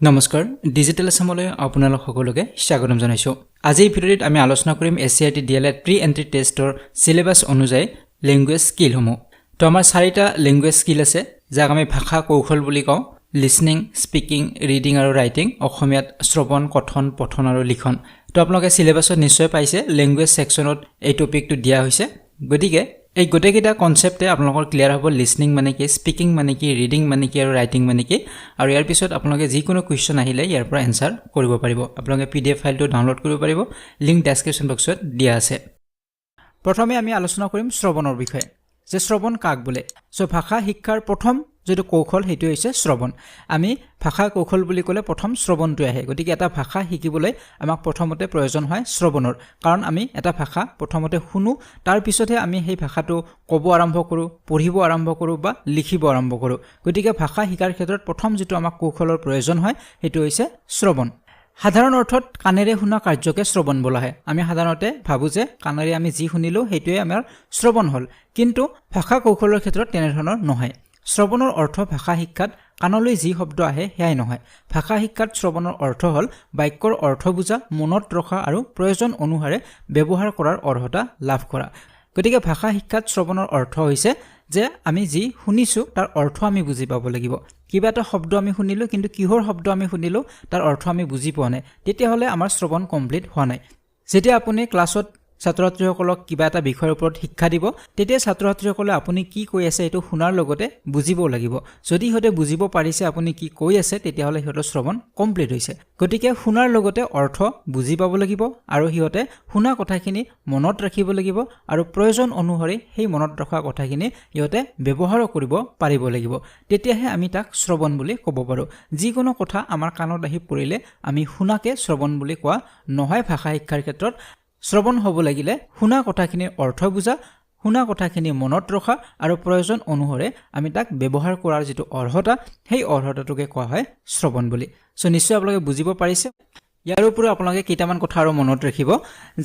নমস্কাৰ ডিজিটেল আসামলৈ আপোনালোক সকলোকে স্বাগতম জনাইছো। আজি এই ভিডিঅ'ত আমি আলোচনা কৰিম এসচিআৰটি ডিএলএড প্ৰি এন্ট্ৰি টেষ্টৰ সিলেবাস অনুযায়ী ল্যাঙ্গুৱেজ স্কিল সমূহ। তো আমাৰ চাৰিটা ল্যাঙ্গুৱেজ স্কিল আছে যাক আমি ভাষা কৌশল বুলি কওঁ। লিসনিং, স্পিকিং, ৰিডিং আৰু ৰাইটিং, অসমীয়াত শ্ৰৱণ, কথন, পঠন আৰু লিখন। তো আপোনালোকে সিলেবাসত নিশ্চয় পাইছে ল্যাঙ্গুৱেজ সেকশনত এই টপিকটো দিয়া হৈছে। গতিকে এই গোটেইকেইটা কনসেপ্টে আপোনালোকৰ ক্লিয়াৰ হ'ব। লিসনিং মানে কি, স্পিকিং মানে কি, ৰিডিং মানে কি আৰু ৰাইটিং মানে কি। আৰু ইয়াৰ পিছত আপোনালোকে যিকোনো কুৱেশ্যন আহিলে ইয়াৰ পৰা এনসাৰ কৰিব পাৰিব। আপোনালোকে পিডিএফ ফাইলটো ডাউনলোড কৰিব পাৰিব, লিংক ডেসক্ৰিপচন বক্সত দিয়া আছে। প্ৰথমে আমি আলোচনা কৰিম শ্ৰৱণৰ বিষয়ে, যে শ্ৰৱণ কাক বোলে। সো ভাষা শিক্ষাৰ প্ৰথম যেটো কৌশল হেতু হৈছে শ্ৰৱণ। আমি ভাষা কৌশল বুলি ক'লে প্ৰথম শ্ৰৱণটো আহে। গতিকে এটা ভাষা শিকিবলৈ আমাক প্ৰথমতে প্ৰয়োজন হয় শ্ৰৱণৰ, কাৰণ আমি এটা ভাষা প্ৰথমতে শুনো, তাৰ পিছতহে আমি সেই ভাষাটো ক'ব আৰম্ভ কৰোঁ, পঢ়িব আৰম্ভ কৰোঁ বা লিখিব আৰম্ভ কৰোঁ। গতিকে ভাষা শিকাৰ ক্ষেত্ৰত প্ৰথম যেটো আমাক কৌশলৰ প্ৰয়োজন হয় হেতু হৈছে শ্ৰৱণ। সাধাৰণ অৰ্থত কাণেৰে শুনা কাৰ্যকে শ্ৰৱণ বোলা হয়। আমি সাধাৰণতে ভাবো যে কাণেৰে আমি যি শুনিলো হেতুৱে আমাৰ শ্ৰৱণ হ'ল, কিন্তু ভাষা কৌশলৰ ক্ষেত্ৰত তেনে ধৰণৰ নহয়। শ্ৰৱণৰ অৰ্থ ভাষা শিক্ষাত কাণলৈ যি শব্দ আহে সেয়াই নহয়। ভাষা শিক্ষাত শ্ৰৱণৰ অৰ্থ হ'ল বাক্যৰ অৰ্থ বুজা, মনত ৰখা আৰু প্ৰয়োজন অনুসাৰে ব্যৱহাৰ কৰাৰ অৰ্হতা লাভ কৰা। গতিকে ভাষা শিক্ষাত শ্ৰৱণৰ অৰ্থ হৈছে যে আমি যি শুনিছো তাৰ অৰ্থ আমি বুজি পাব লাগিব। কিবা এটা শব্দ আমি শুনিলো, কিন্তু কিহৰ শব্দ আমি শুনিলো তাৰ অৰ্থ আমি বুজি পোৱা নাই, তেতিয়াহ'লে আমাৰ শ্ৰৱণ কমপ্লিট হোৱা নাই। যেতিয়া আপুনি ক্লাছত ছাত্ৰ-ছাত্ৰীসকলক কিবা এটা বিষয়ৰ ওপৰত শিক্ষা দিব, তেতিয়া ছাত্ৰ-ছাত্ৰীসকলে আপুনি কি কৈ আছে এইটো শুনাৰ লগতে বুজিব লাগিব। যদি সিহঁতে বুজিব পাৰিছে আপুনি কি কৈ আছে, তেতিয়াহ'লে সিহঁতৰ শ্ৰৱণ কমপ্লিট হৈছে। গতিকে শুনাৰ লগতে অৰ্থ বুজি পাব লাগিব আৰু সিহঁতে শুনা কথাখিনি মনত ৰাখিব লাগিব আৰু প্ৰয়োজন অনুসৰি সেই মনত ৰখা কথাখিনি সিহঁতে ব্যৱহাৰ কৰিব পাৰিব লাগিব। তেতিয়াহে আমি তাক শ্ৰৱণ বুলি ক'ব পাৰোঁ। যিকোনো কথা আমাৰ কাণত আহি পৰিলে আমি শুনাকে শ্ৰৱণ বুলি কোৱা নহয়। ভাষা শিক্ষাৰ ক্ষেত্ৰত শ্ৰৱণ হ'ব লাগিলে শুনা কথাখিনিৰ অৰ্থ বুজা, শুনা কথাখিনি মনত ৰখা আৰু প্ৰয়োজন অনুসৰি আমি তাক ব্যৱহাৰ কৰাৰ যেটো অৰ্হতা, সেই অৰ্হতাটোকে কোৱা হয় শ্ৰৱণ বুলি। সো নিশ্চয় আপোনালোকে বুজিব পাৰিছে। ইয়াৰ উপৰিও আপোনালোকে কেইটামান কথা আৰু মনত ৰাখিব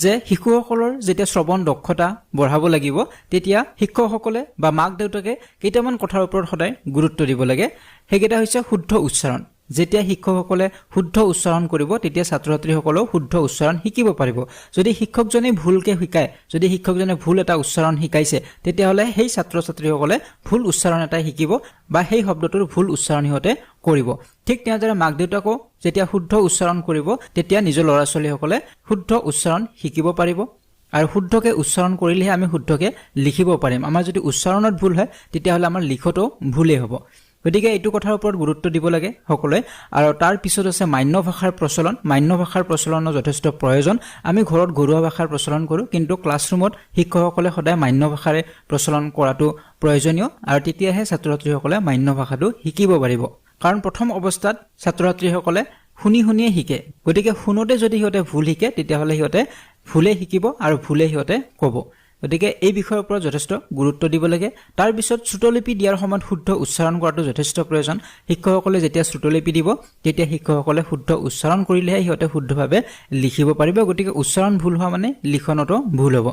যে শিশুসকলৰ যেতিয়া শ্ৰৱণ দক্ষতা বঢ়াব লাগিব, তেতিয়া শিক্ষকসকলে বা মাক দেউতাকে কেইটামান কথাৰ ওপৰত সদায় গুৰুত্ব দিব লাগে। সেইকেইটা হৈছে শুদ্ধ উচ্চাৰণ। যেতিয়া শিক্ষকসকলে শুদ্ধ উচ্চাৰণ কৰিব, তেতিয়া ছাত্ৰ-ছাত্ৰীসকলেও শুদ্ধ উচ্চাৰণ শিকিব পাৰিব। যদি শিক্ষকজনে ভুলকে শিকায়, যদি শিক্ষকজনে ভুল এটা উচ্চাৰণ শিকাইছে, তেতিয়াহ'লে সেই ছাত্ৰ-ছাত্ৰীসকলে ভুল উচ্চাৰণ এটাই শিকিব বা সেই শব্দটোৰ ভুল উচ্চাৰণ সিহঁতে কৰিব। ঠিক তেনেদৰে মাক দেউতাকো যেতিয়া শুদ্ধ উচ্চাৰণ কৰিব, তেতিয়া নিজৰ ল'ৰা-ছোৱালীসকলে শুদ্ধ উচ্চাৰণ শিকিব পাৰিব। আৰু শুদ্ধকে উচ্চাৰণ কৰিলেহে আমি শুদ্ধকে লিখিব পাৰিম। আমাৰ যদি উচ্চাৰণত ভুল হয়, তেতিয়াহ'লে আমাৰ লিখতো ভুলেই হ'ব। গতিকে এইটো কথাৰ ওপৰত গুৰুত্ব দিব লাগে সকলোৱে। আৰু তাৰ পিছত আছে মান্য ভাষাৰ প্ৰচলন। মান্য ভাষাৰ প্ৰচলনৰ যথেষ্ট প্ৰয়োজন। আমি ঘৰত ঘৰুৱা ভাষাৰ প্ৰচলন কৰোঁ, কিন্তু ক্লাছৰুমত শিক্ষকসকলে সদায় মান্য ভাষাৰে প্ৰচলন কৰাটো প্ৰয়োজনীয়, আৰু তেতিয়াহে ছাত্ৰ-ছাত্ৰীসকলে মান্য ভাষাটো শিকিব পাৰিব। কাৰণ প্ৰথম অৱস্থাত ছাত্ৰ-ছাত্ৰীসকলে শুনি শুনিয়ে শিকে। গতিকে শুনোতে যদি সিহঁতে ভুল শিকে, তেতিয়াহ'লে সিহঁতে ভুলে শিকিব আৰু ভুলে সিহঁতে ক'ব। গতিকে এই বিষয়ৰ ওপৰত যথেষ্ট গুৰুত্ব দিব লাগে। তাৰ পিছত শ্ৰুতলিপি দিয়াৰ সময়ত শুদ্ধ উচ্চাৰণ কৰাটো যথেষ্ট প্ৰয়োজন। শিক্ষকসকলে যেতিয়া শ্ৰুতলিপি দিব, তেতিয়া শিক্ষকসকলে শুদ্ধ উচ্চাৰণ কৰিলেহে সিহঁতে শুদ্ধভাৱে লিখিব পাৰিব। গতিকে উচ্চাৰণ ভুল হোৱা মানে লিখনতো ভুল হ'ব।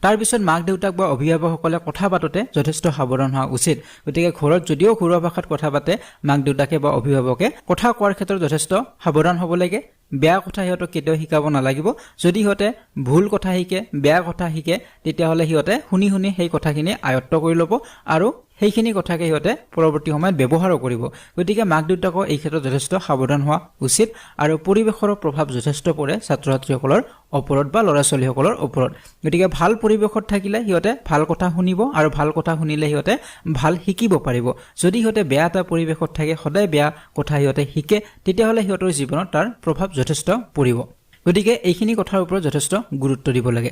তাৰ পিছত মাক দেউতাক বা অভিভাৱকসকলে কথা পাতোতে যথেষ্ট সাৱধান হোৱা উচিত। গতিকে ঘৰত যদিও ঘৰুৱা ভাষাত কথা পাতে, মাক দেউতাকে বা অভিভাৱকে কথা কোৱাৰ ক্ষেত্ৰত যথেষ্ট সাৱধান হ'ব লাগে। বেয়া কথা সিহঁতক কেতিয়াও শিকাব নালাগিব। যদি সিহঁতে ভুল কথা শিকে, বেয়া কথা শিকে, তেতিয়াহ'লে সিহঁতে শুনি শুনি সেই কথাখিনি আয়ত্ব কৰি ল'ব আৰু সেইখিনি কথাকে সিহঁতে পৰৱৰ্তী সময়ত ব্যৱহাৰো কৰিব। গতিকে মাক দেউতাকক এই ক্ষেত্ৰত যথেষ্ট সাৱধান হোৱা উচিত। আৰু পৰিৱেশৰ প্ৰভাৱ যথেষ্ট পৰে ছাত্ৰ-ছাত্ৰীসকলৰ ওপৰত বা ল'ৰা-ছোৱালীসকলৰ ওপৰত। গতিকে ভাল পৰিৱেশত থাকিলে সিহঁতে ভাল কথা শুনিব, আৰু ভাল কথা শুনিলে সিহঁতে ভাল শিকিব পাৰিব। যদি সিহঁতে বেয়া এটা পৰিৱেশত থাকে, সদায় বেয়া কথা সিহঁতে শিকে, তেতিয়াহ'লে সিহঁতৰ জীৱনত তাৰ প্ৰভাৱ যথেষ্ট পৰিব। গতিকে এইখিনি কথাৰ ওপৰত যথেষ্ট গুৰুত্ব দিব লাগে।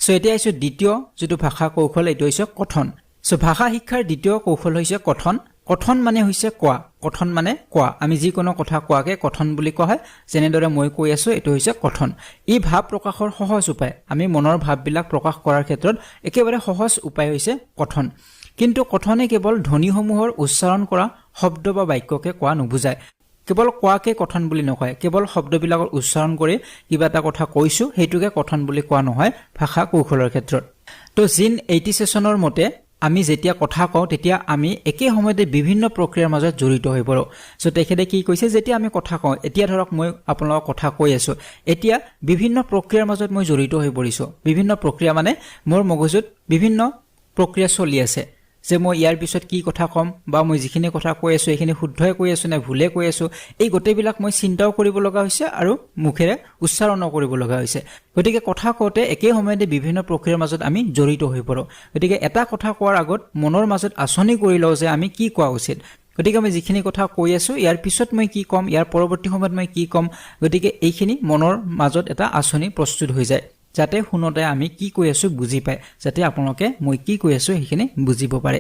সো এতিয়া আহিছোঁ দ্বিতীয় যেটো ভাষা কৌশল, এইটো হৈছে কথন। সো ভাষা শিক্ষাৰ দ্বিতীয় কৌশল হৈছে কথন। কথন মানে হৈছে কোৱা। কথন মানে কোৱা। আমি যিকোনো কথা কোৱাকে কথন বুলি কোৱা হয়। যেনেদৰে মই কৈ আছো, এইটো হৈছে কথন। ই ভাৱ প্ৰকাশৰ সহজ উপায়। আমি মনৰ ভাৱবিলাক প্ৰকাশ কৰাৰ ক্ষেত্ৰত একেবাৰে সহজ উপায় হৈছে কথন। কিন্তু কথনে কেৱল ধ্বনিসমূহৰ উচ্চাৰণ কৰা শব্দ বা বাক্যকে কোৱা নুবুজায়। কেৱল কোৱাকে কথন বুলি নকয়। কেৱল শব্দবিলাকৰ উচ্চাৰণ কৰি কিবা এটা কথা কৈছো, সেইটোকে কথন বুলি কোৱা নহয় ভাষা কৌশলৰ ক্ষেত্ৰত। তো জিন 80 সেশনৰ মতে আমি যেতিয়া কথা কওঁ তেতিয়া আমি একে সময়তে বিভিন্ন প্ৰক্ৰিয়াৰ মাজত জড়িত হৈ পৰোঁ সো তেখেতে কি কৈছে যেতিয়া আমি কথা কওঁ এতিয়া ধৰক মই আপোনালোকক কথা কৈ আছো এতিয়া বিভিন্ন প্ৰক্ৰিয়াৰ মাজত মই জড়িত হৈ পৰিছো বিভিন্ন প্ৰক্ৰিয়া মানে মোৰ মগজুত বিভিন্ন প্ৰক্ৰিয়া চলি আছে যে মই ইয়াৰ পিছত কি কথা কম বা মই যিখিনি কথা কৈ আছো এইখিনি শুদ্ধই কৈ আছো নে ভুলে কৈ আছো এই গোটেইবিলাক মই চিন্তাও কৰিব লগা হৈছে আৰু মুখেৰে উচ্চাৰণও কৰিব লগা হৈছে গতিকে কথা কওঁতে একে সময়তে বিভিন্ন প্ৰক্ৰিয়াৰ মাজত আমি জড়িত হৈ পৰো গতিকে এটা কথা কোৱাৰ আগত মনৰ মাজত আচনি কৰি লওঁ যে আমি কি কোৱা উচিত গতিকে আমি যিখিনি কথা কৈ আছো ইয়াৰ পিছত মই কি কম ইয়াৰ পৰৱৰ্তী সময়ত মই কি কম গতিকে এইখিনি মনৰ মাজত এটা আচনি প্ৰস্তুত হৈ যায় যাতে শুনোতে আমি কি কৈ আছো বুজি পায় যাতে আপোনালোকে মই কি কৈ আছো সেইখিনি বুজিব পাৰে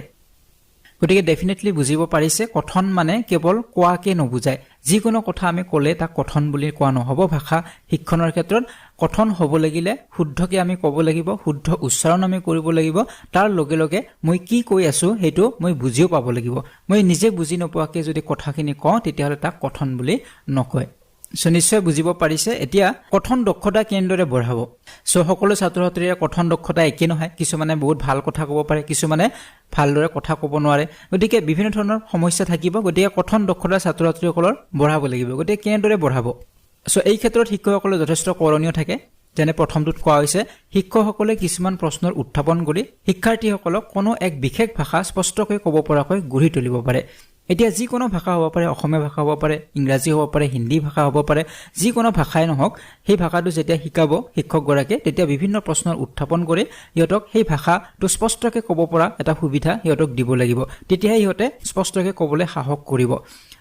গতিকে ডেফিনেটলি বুজিব পাৰিছে কথন মানে কেৱল কোৱাকে নবুজায় যিকোনো কথা আমি ক'লে তাক কথন বুলি কোৱা নহব ভাষা শিক্ষণৰ ক্ষেত্ৰত কথন হ'ব লাগিলে শুদ্ধকে আমি ক'ব লাগিব শুদ্ধ উচ্চাৰণ আমি কৰিব লাগিব তাৰ লগে লগে মই কি কৈ আছো হেতু মই বুজিও পাব লাগিব মই নিজে বুজি নপোৱাকে যদি কথাখিনি কওঁ তেতিয়াহলে তাক কথন বুলি নকয় সো নিশ্চয় বুজিব পাৰিছে এতিয়া কথন দক্ষতা কেনেদৰে বঢ়াব সো সকলো ছাত্ৰ-ছাত্ৰীৰ কথন দক্ষতা একে নহয় কিছুমানে বহুত ভাল কথা ক'ব পাৰে কিছুমানে ভালদৰে কথা ক'ব নোৱাৰে গতিকে বিভিন্ন ধৰণৰ সমস্যা থাকিব গতিকে কথন দক্ষতা ছাত্ৰ-ছাত্ৰীসকলৰ বঢ়াব লাগিব গতিকে কেনেদৰে বঢ়াব সো এই ক্ষেত্ৰত শিক্ষকসকলৰ যথেষ্ট কৰণীয় থাকে যেনে প্ৰথমটোত কোৱা হৈছে শিক্ষকসকলে কিছুমান প্ৰশ্নৰ উত্থাপন কৰি শিক্ষাৰ্থীসকলক কোনো এক বিশেষ ভাষা স্পষ্টকৈ ক'ব পৰাকৈ গঢ়ি তুলিব পাৰে এতিয়া যিকোনো ভাষা হ'ব পাৰে অসমীয়া ভাষা হ'ব পাৰে ইংৰাজী হ'ব পাৰে হিন্দী ভাষা হ'ব পাৰে যিকোনো ভাষাই নহওক সেই ভাষাটো যেতিয়া শিকাব শিক্ষকগৰাকীয়ে তেতিয়া বিভিন্ন প্ৰশ্নৰ উত্থাপন কৰি ইহঁতক সেই ভাষাটো স্পষ্টকৈ ক'ব পৰা এটা সুবিধা ইহঁতক দিব লাগিব তেতিয়াহে ইহঁতে স্পষ্টকৈ ক'বলৈ সাহস কৰিব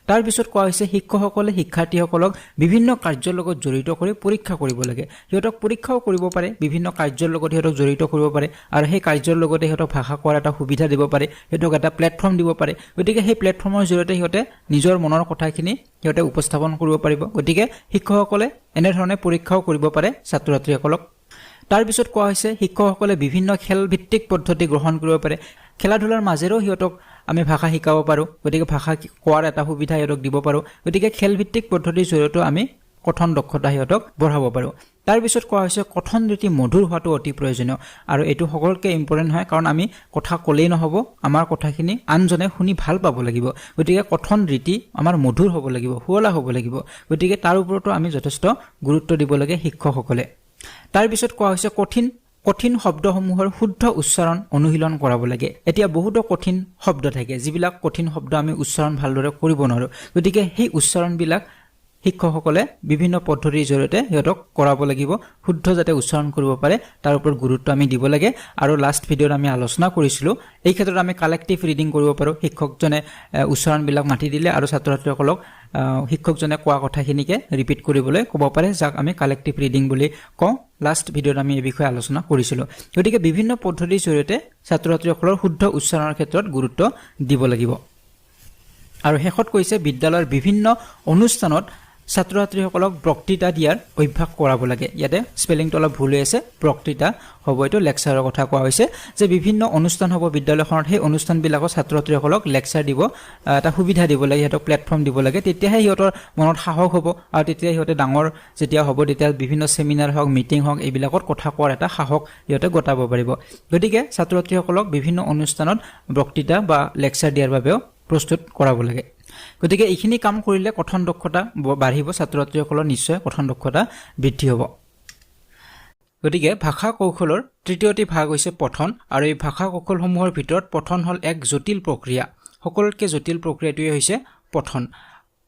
তাৰ পিছত কোৱা হৈছে শিক্ষকসকলে শিক্ষাৰ্থীসকলক বিভিন্ন কাৰ্যৰ লগত জড়িত কৰি পৰীক্ষা কৰিব লাগে ইহঁতক পৰীক্ষাও কৰিব পাৰে বিভিন্ন কাৰ্যৰ লগত ইহঁতক জড়িত কৰিব পাৰে আৰু সেই কাৰ্যৰ লগতে ইহঁতক ভাষা কোৱাৰ এটা সুবিধা দিব পাৰে ইহঁতক এটা প্লেটফৰ্ম দিব পাৰে গতিকে সেই প্লেটফৰ্মৰ জৰিয়তে ইহঁতে নিজৰ মনৰ কথাখিনি ইহঁতে উপস্থাপন কৰিব পাৰিব গতিকে শিক্ষকসকলে এনেধৰণে পৰীক্ষাও কৰিব পাৰে ছাত্ৰ-ছাত্ৰীসকলক তাৰ পিছত কোৱা হৈছে শিক্ষকসকলে বিভিন্ন খেল ভিত্তিক পদ্ধতি গ্ৰহণ কৰিব পাৰে খেলা-ধূলাৰ মাজেৰেও ইহঁতক আমি ভাষা শিকাব পাৰো গতিকে ভাষা কোৱাৰ এটা সুবিধা ইহঁতক দিব পাৰো গতিকে খেল ভিত্তিক পদ্ধতিৰ জৰিয়তে আমি কথন দক্ষতা ইহঁতক বঢ়াব পাৰো তাৰ পিছত কোৱা হৈছে কথন ৰীতি মধুৰ হোৱাটো অতি প্ৰয়োজনীয় আৰু এটো সকলোকে ইম্পৰ্টেন্ট হয় কাৰণ আমি কথা ক'লেই নহব আমাৰ কথাখিনি আনজনে শুনি ভাল পাব লাগিব গতিকে কথন ৰীতি আমাৰ মধুৰ হ'ব লাগিব শুৱলা হ'ব লাগিব গতিকে তাৰ ওপৰতো আমি যথেষ্ট গুৰুত্ব দিব লাগে শিক্ষকসকলে তাৰ পিছত কোৱা হৈছে কঠিন শব্দসমূহৰ শুদ্ধ উচ্চাৰণ অনুশীলন কৰাব লাগে এতিয়া বহুতো কঠিন শব্দ থাকে যিবিলাক কঠিন শব্দ আমি উচ্চাৰণ ভালদৰে কৰিব নোৱাৰো গতিকে সেই উচ্চাৰণবিলাক শিক্ষকসকলে বিভিন্ন পদ্ধতিৰ জৰিয়তে ইহঁতক কৰাব লাগিব শুদ্ধ যাতে উচ্চাৰণ কৰিব পাৰে তাৰ ওপৰত গুৰুত্ব আমি দিব লাগে আৰু লাষ্ট ভিডিঅ'ত আমি আলোচনা কৰিছিলো এই ক্ষেত্ৰত আমি কালেক্টিভ ৰিডিং কৰিব পাৰো শিক্ষকজনে উচ্চাৰণবিলাক মাতি দিলে আৰু ছাত্ৰ-ছাত্ৰীসকলক শিক্ষকজনে কোৱা কথাখিনিকে ৰিপিট কৰিবলৈ ক'ব পাৰে যাক আমি কালেক্টিভ ৰিডিং বুলি কওঁ লাষ্ট ভিডিঅ'ত আমি এই বিষয়ে আলোচনা কৰিছিলো গতিকে বিভিন্ন পদ্ধতিৰ জৰিয়তে ছাত্ৰ-ছাত্ৰীসকলৰ শুদ্ধ উচ্চাৰণৰ ক্ষেত্ৰত গুৰুত্ব দিব লাগিব আৰু শেষত কৈছে বিদ্যালয়ৰ বিভিন্ন অনুষ্ঠানত ছাত্ৰ-ছাত্ৰীসকলক বক্তৃতা দিয়াৰ অভ্যাস কৰাব লাগে ইয়াতে স্পেলিংটো অলপ ভুল হৈ আছে বক্তৃতা হ'ব এইটো লেকচাৰৰ কথা কোৱা হৈছে যে বিভিন্ন অনুষ্ঠান হ'ব বিদ্যালয়খনত সেই অনুষ্ঠানবিলাকত ছাত্ৰ-ছাত্ৰীসকলক লেকচাৰ দিব এটা সুবিধা দিব লাগে ইহঁতক প্লেটফৰ্ম দিব লাগে তেতিয়াহে ইহঁতৰ মনত সাহস হ'ব আৰু তেতিয়া ইহঁতে ডাঙৰ যেতিয়া হ'ব তেতিয়া বিভিন্ন সেমিনাৰ হওক মিটিং হওক এইবিলাকত কথা কোৱাৰ এটা সাহস ইহঁতে গটাব পাৰিব গতিকে ছাত্ৰ-ছাত্ৰীসকলক বিভিন্ন অনুষ্ঠানত বক্তৃতা বা লেকচাৰ দিয়াৰ বাবেও প্ৰস্তুত কৰাব লাগে গতিকে এইখিনি কাম কৰিলে কথন দক্ষতা বাঢ়িব ছাত্ৰ-ছাত্ৰীসকলৰ নিশ্চয় কথন দক্ষতা বৃদ্ধি হ'ব গতিকে ভাষা কৌশলৰ তৃতীয়টি ভাগ হৈছে পঠন আৰু এই ভাষা কৌশলসমূহৰ ভিতৰত পঠন হ'ল এক জটিল প্ৰক্ৰিয়া সকলোতকৈ জটিল প্ৰক্ৰিয়াটোৱে হৈছে পঠন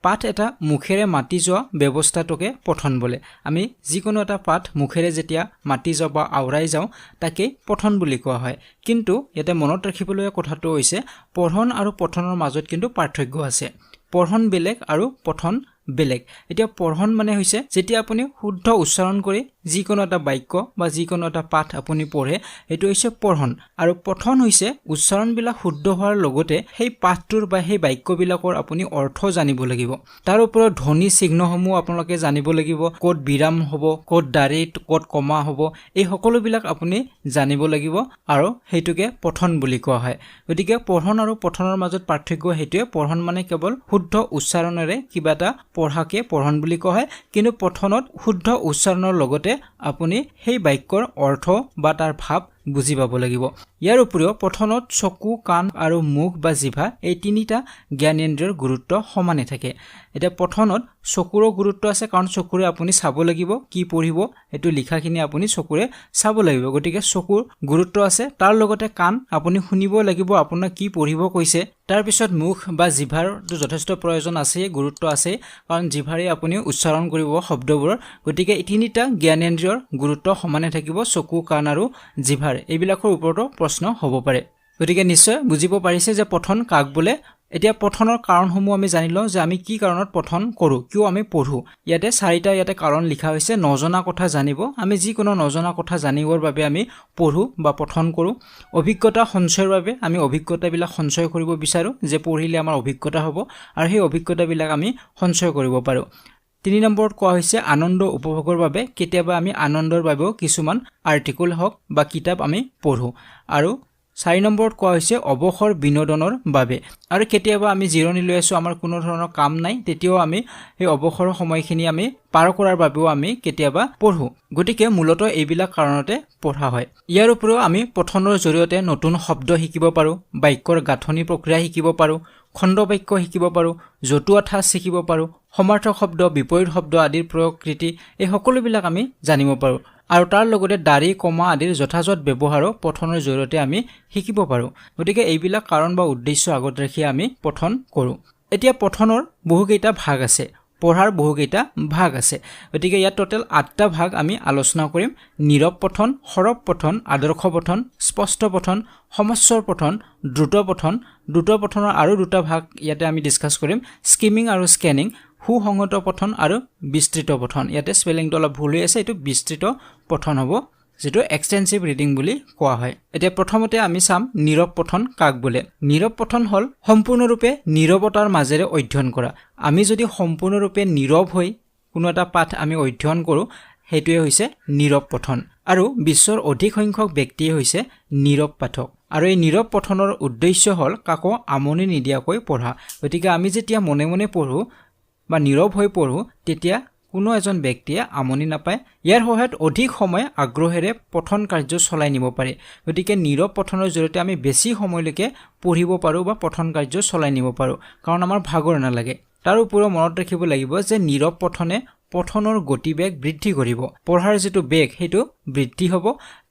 পাঠ এটা মুখেৰে মাতি যোৱা ব্যৱস্থাটোকে পঠন বোলে আমি যিকোনো এটা পাঠ মুখেৰে যেতিয়া মাতি যাওঁ বা আওৰাই যাওঁ তাকে পঠন বুলি কোৱা হয় কিন্তু ইয়াতে মনত ৰাখিবলৈ কথাটো হৈছে পঢ়ন আৰু পঠনৰ মাজত কিন্তু পাৰ্থক্য আছে পঢ়ন বেলেগ আৰু পঠন বেলেগ এতিয়া পঢ়ন মানে হৈছে যেতিয়া আপুনি শুদ্ধ উচ্চাৰণ কৰি যিকোনো এটা বাক্য বা যিকোনো এটা পাঠ আপুনি পঢ়ে এটো হৈছে পঢ়ন আৰু পঠন হৈছে উচ্চাৰণবিলাক শুদ্ধ হোৱাৰ লগতে সেই পাঠটোৰ বা সেই বাক্যবিলাকৰ আপুনি অৰ্থ জানিব লাগিব তাৰ ওপৰত ধ্বনি চিহ্নসমূহ আপোনালোকে জানিব লাগিব ক'ত বিৰাম হ'ব ক'ত দাঁড়ি ক'ত কমা হ'ব এই সকলোবিলাক আপুনি জানিব লাগিব আৰু হেতুকে পঠন বুলি কোৱা হয় গতিকে পঢ়ন আৰু পঠনৰ মাজত পাৰ্থক্য হেতুৱে পঢ়ন মানে কেৱল শুদ্ধ উচ্চাৰণৰে কিবা এটা পঢ়াকে পঢ়ন বুলি কোৱা হয় কিন্তু পঠনত শুদ্ধ উচ্চাৰণৰ লগতে আপুনি সেই বাক্যৰ অৰ্থ বা তাৰ ভাৱ বুজি পাব লাগিব ইয়াৰ উপৰিও পঠনত চকু কাণ আৰু মুখ বা জিভা এই তিনিটা জ্ঞানেন্দ্ৰিয়ৰ গুৰুত্ব সমানে থাকে এটা পঠনত চকুৰৰ গুৰুত্ব আছে কাৰণ চকুৰে আপুনি চাব লাগিব কি পঢ়িব এটো লিখাখিনি আপুনি চকুৰে চাব লাগিব গতিকে চকুৰ গুৰুত্ব আছে তাৰ লগতে কাণ আপুনি শুনিব লাগিব আপোনাক কি পঢ়িব কৈছে তাৰ পিছত মুখ বা জিভাৰ যথেষ্ট প্ৰয়োজন আছে গুৰুত্ব আছে কাৰণ জিভাৰে আপুনি উচ্চাৰণ কৰিব শব্দবোৰ গতিকে এই তিনিটা জ্ঞানেন্দ্ৰিয়ৰ গুৰুত্ব সমানে থাকিব চকু কাণ আৰু জিভাৰ এইবিলাকৰ ওপৰতো প্ৰশ্ন হ'ব পাৰে গতিকে নিশ্চয় বুজিব পাৰিছে যে পঠন কাক বোলে এতিয়া পঠনৰ কাৰণসমূহ আমি জানিলো যে আমি কি কাৰণত পঠন কৰো কিয় আমি পঢ়ো ইয়াতে চাৰিটা ইয়াতে কাৰণ লিখা হৈছে নজনা কথা জানিব আমি যি কোনো নজনা কথা জানিবৰ বাবে আমি পঢ়ো বা পঠন কৰো অভিজ্ঞতা সঞ্চয়ৰ বাবে আমি অভিজ্ঞতাবিলাক সঞ্চয় কৰিব বিচাৰো যে পঢ়িলে আমাৰ অভিজ্ঞতা হ'ব আৰু সেই অভিজ্ঞতাবিলাক আমি সঞ্চয় কৰিব পাৰো 3 নম্বৰত কোৱা হৈছে আনন্দ উপভোগৰ বাবে কেতিয়াবা আমি আনন্দৰ বাবেও কিছুমান আৰ্টিকল হক বা কিতাপ আমি পঢ়ো আৰু 4 নম্বৰত কোৱা হৈছে অৱসৰ বিনোদনৰ বাবে আৰু কেতিয়াবা আমি জিৰণি লৈ আছো আমাৰ কোনো ধৰণৰ কাম নাই তেতিয়াও আমি এই অৱসৰৰ সময়খিনি আমি পাৰ কৰাৰ বাবেও আমি কেতিয়াবা পঢ়ো গতিকে মূলত এইবিলাক কাৰণতে পঢ়া হয় ইয়াৰ উপৰিও আমি পঠনৰ জৰিয়তে নতুন শব্দ শিকিব পাৰো বাক্যৰ গাঁথনি প্ৰক্ৰিয়া শিকিব পাৰো খণ্ড বাক্য শিকিব পাৰো জতুৱা ঠাঁচ শিকিব পাৰো সমাৰ্থক শব্দ বিপৰীত শব্দ আদিৰ প্ৰকৃতি এই সকলোবিলাক আমি জানিব পাৰো আৰু তাৰ লগতে দাৰি কমা আদিৰ যথাযথ ব্যৱহাৰো পঠনৰ জৰিয়তে আমি শিকিব পাৰো গতিকে এইবিলাক কাৰণ বা উদ্দেশ্য আগত ৰাখি আমি পঠন কৰো এতিয়া পঠনৰ বহুকেইটা ভাগ আছে পঢ়াৰ বহুকেইটা ভাগ আছে গতিকে ইয়াত টোটাল 8টা ভাগ আমি আলোচনা কৰিম নীৰৱ পঠন সৰৱ পঠন আদৰ্শ পঠন স্পষ্ট পঠন সমস্বৰ পঠন দ্ৰুত পঠনৰ আৰু দুটা ভাগ ইয়াতে আমি ডিসকাস কৰিম স্কিমিং আৰু স্ক্যানিং সুসংহত পঠন আৰু বিস্তৃত পঠন ইয়াতে স্পেলিংটো অলপ ভুল হৈ আছে এটো বিস্তৃত পঠন হ'ব যেটো এক্সটেনসিভ ৰিডিং বুলি কোৱা হয় এতিয়া প্ৰথমতে আমি চাম নীৰৱ পঠন কাক বোলে নীৰৱ পঠন হল সম্পূৰ্ণৰূপে নীৰৱতাৰ মাজেৰে অধ্যয়ন কৰা আমি যদি সম্পূৰ্ণৰূপে নীৰৱ হৈ কোনো এটা পাঠ আমি অধ্যয়ন কৰো হেতুৱে হৈছে নীৰৱ পঠন আৰু বিশ্বৰ অধিক সংখ্যক ব্যক্তিয়ে হৈছে নীৰৱ পাঠক আৰু এই নীৰৱ পঠনৰ উদ্দেশ্য হল কাকো আমনি নিদিয়াকৈ পঢ়া গতিকে আমি যেতিয়া মনে মনে পঢ়ো বা নীৰৱ হৈ পঢ়ো তেতিয়া কোনো এজন ব্যক্তিয়ে আমনি নাপায় ইয়াৰ সহায়ত অধিক সময় আগ্ৰহেৰে পঠন কাৰ্য চলাই নিব পাৰে গতিকে নীৰৱ পঠনৰ জৰিয়তে আমি বেছি সময়লৈকে পঢ়িব পাৰো বা পঠন কাৰ্য চলাই নিব পাৰো কাৰণ আমাৰ ভাগৰ নালাগে তাৰ উপৰিও মনত ৰাখিব লাগিব যে নীৰৱ পঠনে পঠনৰ গতিবেগ বৃদ্ধি কৰিব পঢ়াৰ যেটো বেগ হেতু বৃদ্ধি হ'ব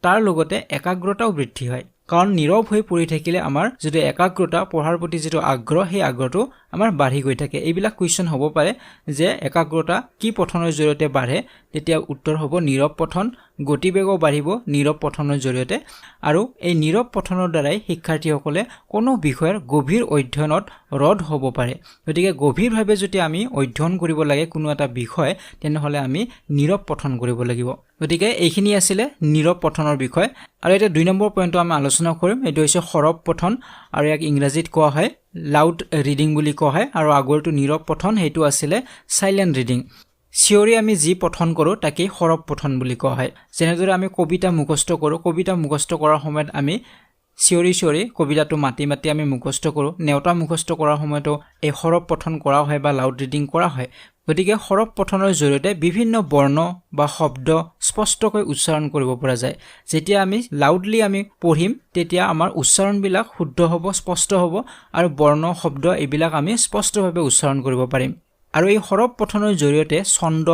তাৰ লগতে একাগ্ৰতাও বৃদ্ধি হয় কাৰণ নীৰৱ হৈ পঢ়ি থাকিলে আমাৰ যেটো একাগ্ৰতা পঢ়াৰ প্ৰতি যেটো আগ্ৰহ সেই আগ্ৰহটো আমাৰ বাঢ়ি গৈ থাকে এইবিলাক কোৱেশ্চন হ'ব পাৰে যে একাগ্ৰতা কি পঠনৰ জৰিয়তে বাঢ়ে তেতিয়া উত্তৰ হ'ব নীৰৱ পঠন গতিবেগও বাঢ়িব নীৰৱ পঠনৰ জৰিয়তে আৰু এই নীৰৱ পঠনৰ দ্বাৰাই শিক্ষাৰ্থীসকলে কোনো বিষয়ৰ গভীৰ অধ্যয়নত ৰদ হ'ব পাৰে গতিকে গভীৰভাৱে যদি আমি অধ্যয়ন কৰিব লাগে কোনো এটা বিষয় তেনেহলে আমি নীৰৱ পঠন কৰিব লাগিব গতিকে এইখিনি আছিল নীৰৱ পঠনৰ বিষয় আৰু এটা 2 নম্বৰ পইণ্টটো আমি আলোচনা কৰিম এটো হৈছে সৰৱ পঠন আৰু ইয়াক ইংৰাজীত কোৱা হয় লাউড ৰিডিং বুলি কোৱা হয় আৰু আগৰটো নীৰৱ পঠন হেতু আছিল সাইলেন্ট ৰিডিং চিঞৰি আমি যি পঠন কৰো তাকে সৰৱ পঠন বুলি কোৱা হয় যেনেদৰে আমি কবিতা মুখস্থ কৰো কবিতা মুখস্থ কৰাৰ সময়ত আমি চিঞৰি কবিতাটো মাতি আমি মুখস্থ কৰো নেওতা মুখস্থ কৰাৰ সময়তো এই সৰৱ পঠন কৰা হয় বা লাউড ৰিডিং কৰা হয় গতিকে সৰৱ পঠনৰ জৰিয়তে বিভিন্ন বৰ্ণ বা শব্দ স্পষ্টকৈ উচ্চাৰণ কৰিব পৰা যায় যেতিয়া আমি লাউডলি আমি পঢ়িম তেতিয়া আমাৰ উচ্চাৰণবিলাক শুদ্ধ হ'ব স্পষ্ট হ'ব আৰু বৰ্ণ শব্দ এইবিলাক আমি স্পষ্টভাৱে উচ্চাৰণ কৰিব পাৰিম আৰু এই সৰৱ পঠনৰ জৰিয়তে ছন্দ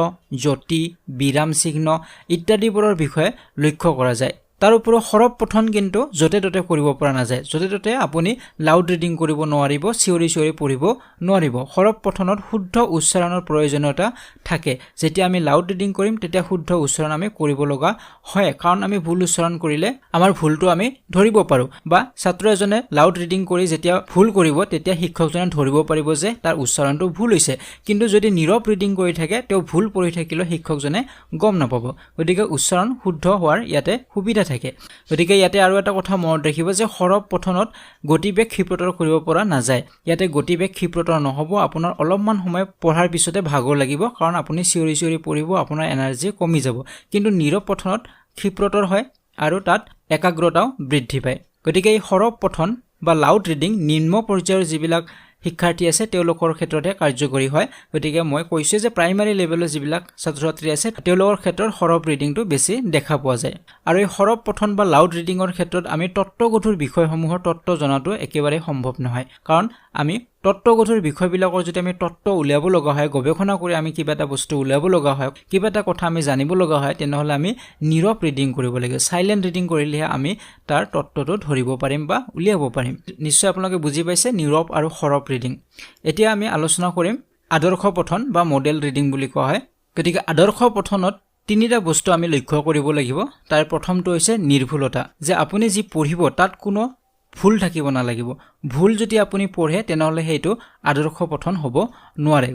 জ্যোতি বিৰাম চিহ্ন ইত্যাদিবোৰৰ বিষয়ে লক্ষ্য কৰা যায় তাৰ উপৰিও সৰৱ পঠন কিন্তু যতে ততে কৰিব পৰা নাযায় যতে ততে আপুনি লাউড ৰিডিং কৰিব নোৱাৰিব চিঞৰি পঢ়িব নোৱাৰিব সৰৱ পঠনত শুদ্ধ উচ্চাৰণৰ প্ৰয়োজনীয়তা থাকে যেতিয়া আমি লাউড ৰিডিং কৰিম তেতিয়া শুদ্ধ উচ্চাৰণ আমি কৰিব লগা হয় কাৰণ আমি ভুল উচ্চাৰণ কৰিলে আমাৰ ভুলটো আমি ধৰিব পাৰো বা ছাত্ৰ এজনে লাউড ৰিডিং কৰি যেতিয়া ভুল কৰিব তেতিয়া শিক্ষকজনে ধৰিব পাৰিব যে তাৰ উচ্চাৰণটো ভুল হৈছে কিন্তু যদি নীৰৱ ৰিডিং কৰি থাকে তেও ভুল পঢ়ি থাকিলে শিক্ষকজনে গম নাপাব গতিকে উচ্চাৰণ শুদ্ধ হোৱাৰ ইয়াতে সুবিধা থাকে গতিকে ইয়াতে আৰু এটা কথা মনত ৰাখিব যে সৰৱ পঠনত গতিবেগ ক্ষিপ্ৰতৰ কৰিব পৰা নাযায় ইয়াতে গতিবেগ ক্ষিপ্ৰতৰ নহব আপোনাৰ অলপমান সময় পঢ়াৰ পিছতে ভাগৰ লাগিব কাৰণ আপুনি চিঞৰি পঢ়িব আপোনাৰ এনাৰ্জি কমি যাব কিন্তু নীৰৱ পঠনত ক্ষিপ্ৰতৰ হয় আৰু তাত একাগ্ৰতাও বৃদ্ধি পায় গতিকে এই সৰৱ পঠন বা লাউড ৰিডিং নিম্ন পৰ্যায়ৰ যিবিলাক শিক্ষাৰ্থী আছে তেওঁলোকৰ ক্ষেত্ৰতে কাৰ্যকৰী হয় গতিকে মই কৈছো যে প্ৰাইমাৰী লেভেলৰ যিবিলাক ছাত্ৰ-ছাত্ৰী আছে তেওঁলোকৰ ক্ষেত্ৰত সৰব ৰিডিংটো বেছি দেখা পোৱা যায় আৰু এই সৰব পঠন বা লাউড ৰিডিংৰ ক্ষেত্ৰত আমি তত্ত্বগধুৰ বিষয়সমূহৰ তত্ত্ব জনাটো একেবাৰে সম্ভৱ নহয় কাৰণ আমি তত্ত্বগধুৰ বিষয়বিলাকৰ যদি আমি তত্ত্ব উলিয়াব লগা হয় গৱেষণা কৰি আমি কিবা এটা বস্তু উলিয়াব লগা হয় কিবা এটা কথা আমি জানিব লগা হয় তেনেহলে আমি নীৰৱ ৰিডিং কৰিব লাগে সাইলেন্ট ৰিডিং কৰিলেহে আমি তাৰ তত্ত্বটো ধৰিব পাৰিম বা উলিয়াব পাৰিম নিশ্চয় আপোনালোকে বুজি পাইছে নীৰৱ আৰু সৰব ৰিডিং এতিয়া আমি আলোচনা কৰিম আদৰ্শ পঠন বা মডেল ৰিডিং বুলি কোৱা হয় গতিকে আদৰ্শ পঠনত তিনিটা বস্তু আমি লক্ষ্য কৰিব লাগিব তাৰ প্ৰথমটো হৈছে নিৰ্ভুলতা যে আপুনি যি পঢ়িব তাত কোনো ভুল থাকিব নালাগিব ভুল যদি আপুনি পঢ়ে তেনেহলে হেইটো আদৰ্শ পঠন হ'ব নোৱাৰে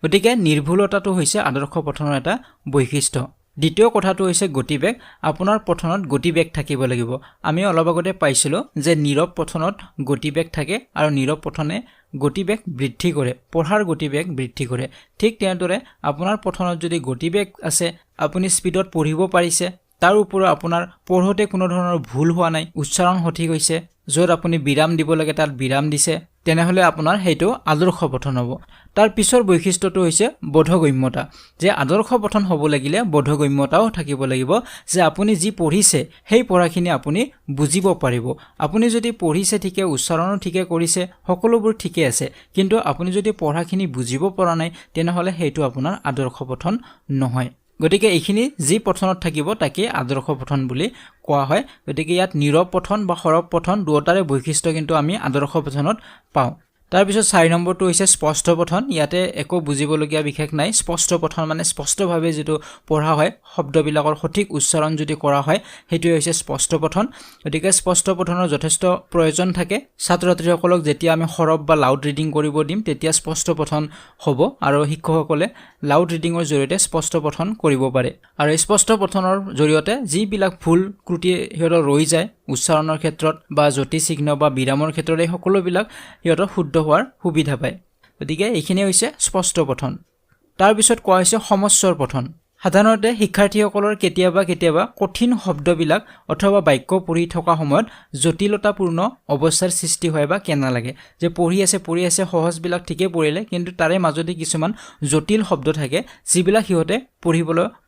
গতিকে নিৰ্ভুলতাটো হৈছে আদৰ্শ পঠনৰ এটা বৈশিষ্ট্য দ্বিতীয় কথাটো হৈছে গতিবেগ আপোনাৰ পঠনত গতিবেগ থাকিব লাগিব আমি অলপ আগতে পাইছিলো যে নীৰৱ পঠনত গতিবেগ থাকে আৰু নীৰৱ পঠনে গতিবেগ বৃদ্ধি কৰে পঢ়াৰ গতিবেগ বৃদ্ধি কৰে ঠিক তেনেদৰে আপোনাৰ পঠনত যদি গতিবেগ আছে আপুনি স্পিডত পঢ়িব পাৰিছে তাৰ ওপৰত আপোনাৰ পঢ়োতে কোনো ধৰণৰ ভুল হোৱা নাই উচ্চাৰণ সঠিক হৈছে য'ত আপুনি বিৰাম দিব লাগে তাত বিৰাম দিছে তেনেহলে আপোনাৰ হেইটো আদৰ্শ পঠন হ'ব তাৰ পিছৰ বৈশিষ্ট্যটো হৈছে বোধগম্যতা যে আদৰ্শ পঠন হ'ব লাগিলে বোধগম্যতাও থাকিব লাগিব যে আপুনি যি পঢ়িছে সেই পঢ়াখিনি আপুনি বুজিব পাৰিব আপুনি যদি পঢ়িছে ঠিকে উচ্চাৰণো ঠিকে কৰিছে সকলোবোৰ ঠিকে আছে কিন্তু আপুনি যদি পঢ়াখিনি বুজিব পৰা নাই তেনেহলে হেইটো আপোনাৰ আদৰ্শ পঠন নহয় গতিকে এইখিনি যি পঠনত থাকিব তাকে আদৰ্শ পঠন বুলি কোৱা হয় গতিকে ইয়াত নীৰৱ পঠন বা সৰব পঠন দুটাৰে বৈশিষ্ট্য কিন্তু আমি আদৰ্শ পঠনত পাওঁ তাৰ পিছত 4 নম্বৰটো হৈছে স্পষ্ট পঠন ইয়াতে একো বুজিবলগীয়া বিশেষ নাই স্পষ্ট পঠন মানে স্পষ্টভাৱে যেটো পঢ়া হয় শব্দবিলাকৰ সঠিক উচ্চাৰণ যদি কৰা হয় হেইটো হৈছে স্পষ্ট পঠন গতিকে স্পষ্ট পঠনৰ যথেষ্ট প্ৰয়োজন থাকে ছাত্ৰ-ছাত্ৰীসকলক যেতিয়া আমি সৰব বা লাউড ৰিডিং কৰিব দিম তেতিয়া স্পষ্ট পঠন হ'ব আৰু শিক্ষকসকলে লাউড ৰিডিংৰ জৰিয়তে স্পষ্ট পঠন কৰিব পাৰে আৰু স্পষ্ট পঠনৰ জৰিয়তে যিবিলাক ভুল ত্ৰুটি হিহঁতৰ ৰৈ যায় উচ্চাৰণৰ ক্ষেত্ৰত বা জ্যোতি চিহ্ন বা বিৰামৰ ক্ষেত্ৰত এই সকলোবিলাক হিহঁতৰ শুদ্ধ হোৱাৰ সুবিধা পায় গতিকে এইখিনি হৈছে স্পষ্ট পঠন তাৰ পিছত কোৱা হৈছে সমস্বৰ পঠন সাধাৰণতে শিক্ষাৰ্থীসকলৰ কেতিয়াবা কঠিন শব্দবিলাক অথবা বাক্য পঢ়ি থকা সময়ত জটিলতাপূৰ্ণ অৱস্থাৰ সৃষ্টি হয় বা কেনা লাগে যে পঢ়ি আছে সহজবিলাক ঠিকে পঢ়িলে কিন্তু তাৰে মাজতে কিছুমান জটিল শব্দ থাকে যিবিলাক হিহঁতে